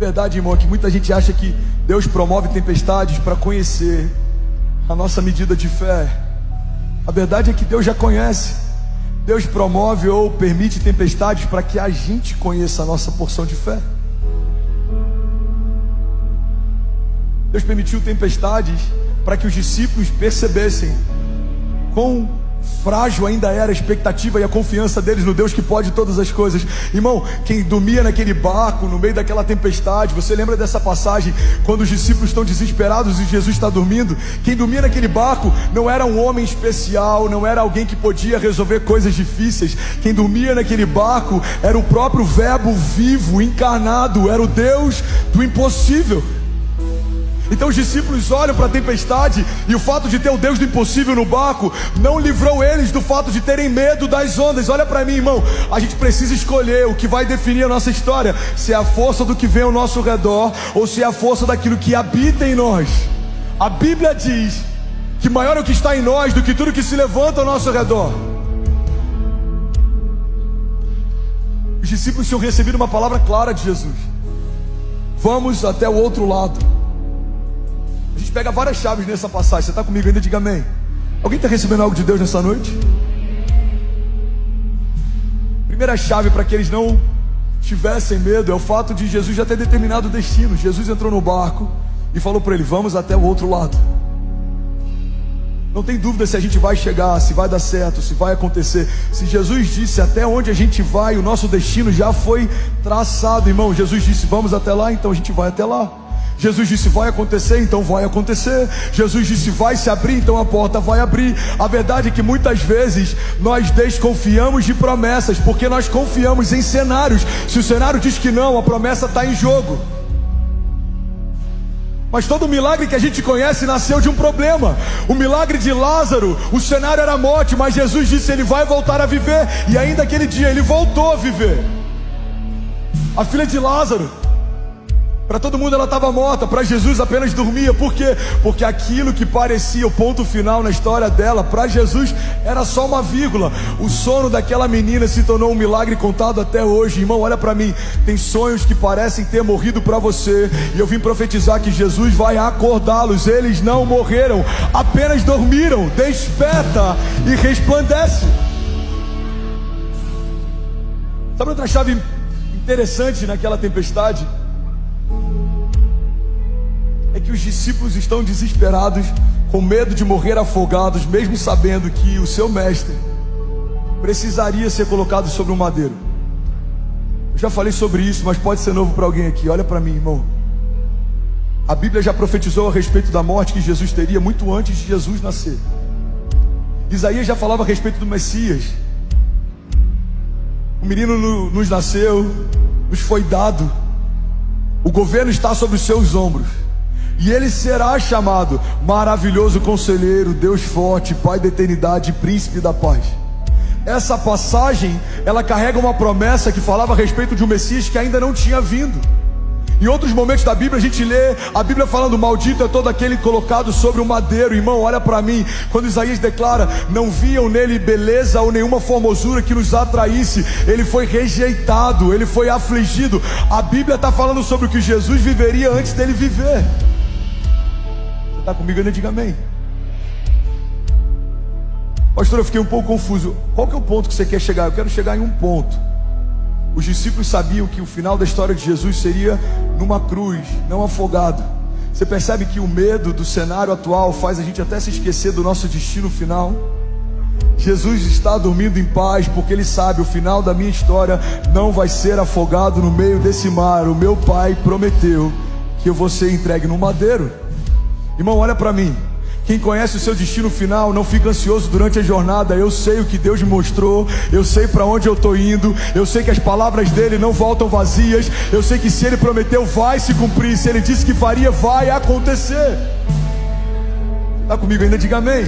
Verdade, irmão, é que muita gente acha que Deus promove tempestades para conhecer a nossa medida de fé. A verdade é que Deus já conhece. Deus promove ou permite tempestades para que a gente conheça a nossa porção de fé. Deus permitiu tempestades para que os discípulos percebessem quão frágil ainda era a expectativa e a confiança deles no Deus que pode todas as coisas. Irmão, quem dormia naquele barco, no meio daquela tempestade, você lembra dessa passagem, quando os discípulos estão desesperados e Jesus está dormindo? Quem dormia naquele barco não era um homem especial, não era alguém que podia resolver coisas difíceis. Quem dormia naquele barco era o próprio Verbo vivo, encarnado, era o Deus do impossível. Então os discípulos olham para a tempestade, e o fato de ter o Deus do impossível no barco não livrou eles do fato de terem medo das ondas. Olha para mim, irmão, a gente precisa escolher o que vai definir a nossa história: se é a força do que vem ao nosso redor, ou se é a força daquilo que habita em nós. A Bíblia diz que maior é o que está em nós do que tudo que se levanta ao nosso redor. Os discípulos tinham recebido uma palavra clara de Jesus: vamos até o outro lado. A gente pega várias chaves nessa passagem. Você está comigo ainda? Diga amém. Alguém está recebendo algo de Deus nessa noite? Primeira chave para que eles não tivessem medo é o fato de Jesus já ter determinado o destino. Jesus entrou no barco e falou para ele: vamos até o outro lado. Não tem dúvida se a gente vai chegar, se vai dar certo, se vai acontecer. Se Jesus disse até onde a gente vai, o nosso destino já foi traçado, irmão. Jesus disse vamos até lá, então a gente vai até lá. Jesus disse vai acontecer, então vai acontecer. Jesus disse vai se abrir, então a porta vai abrir. A verdade é que muitas vezes nós desconfiamos de promessas, porque nós confiamos em cenários. Se o cenário diz que não, a promessa está em jogo. Mas todo milagre que a gente conhece nasceu de um problema. O milagre de Lázaro, o cenário era morte, mas Jesus disse ele vai voltar a viver. E ainda aquele dia ele voltou a viver. A filha de Lázaro, para todo mundo ela estava morta, para Jesus apenas dormia. Por quê? Porque aquilo que parecia o ponto final na história dela, para Jesus era só uma vírgula. O sono daquela menina se tornou um milagre contado até hoje. Irmão, olha para mim, tem sonhos que parecem ter morrido para você, e eu vim profetizar que Jesus vai acordá-los. Eles não morreram, apenas dormiram. Desperta e resplandece. Sabe outra chave interessante naquela tempestade? É que os discípulos estão desesperados, com medo de morrer afogados, mesmo sabendo que o seu mestre precisaria ser colocado sobre um madeiro. Eu já falei sobre isso, mas pode ser novo para alguém aqui. Olha para mim, irmão. A Bíblia já profetizou a respeito da morte que Jesus teria muito antes de Jesus nascer. Isaías já falava a respeito do Messias. O menino nos nasceu, nos foi dado, o governo está sobre os seus ombros, e ele será chamado Maravilhoso Conselheiro, Deus Forte, Pai da Eternidade, Príncipe da Paz. Essa passagem, ela carrega uma promessa que falava a respeito de um Messias que ainda não tinha vindo. Em outros momentos da Bíblia a gente lê a Bíblia falando: maldito é todo aquele colocado sobre um madeiro. Irmão, olha para mim, quando Isaías declara: não viam nele beleza ou nenhuma formosura que nos atraísse, ele foi rejeitado, ele foi afligido. A Bíblia está falando sobre o que Jesus viveria antes dele viver. Você está comigo ainda? Diga amém. Pastor, eu fiquei um pouco confuso. Qual que é o ponto que você quer chegar? Eu quero chegar em um ponto. Os discípulos sabiam que o final da história de Jesus seria numa cruz, não afogado. Você percebe que o medo do cenário atual faz a gente até se esquecer do nosso destino final? Jesus está dormindo em paz, porque Ele sabe: o final da minha história não vai ser afogado no meio desse mar. O meu Pai prometeu que eu vou ser entregue no madeiro. Irmão, olha para mim. Quem conhece o seu destino final não fica ansioso durante a jornada. Eu sei o que Deus me mostrou, eu sei para onde eu estou indo, eu sei que as palavras dele não voltam vazias, eu sei que se ele prometeu vai se cumprir, se ele disse que faria vai acontecer. Está comigo ainda? Diga amém.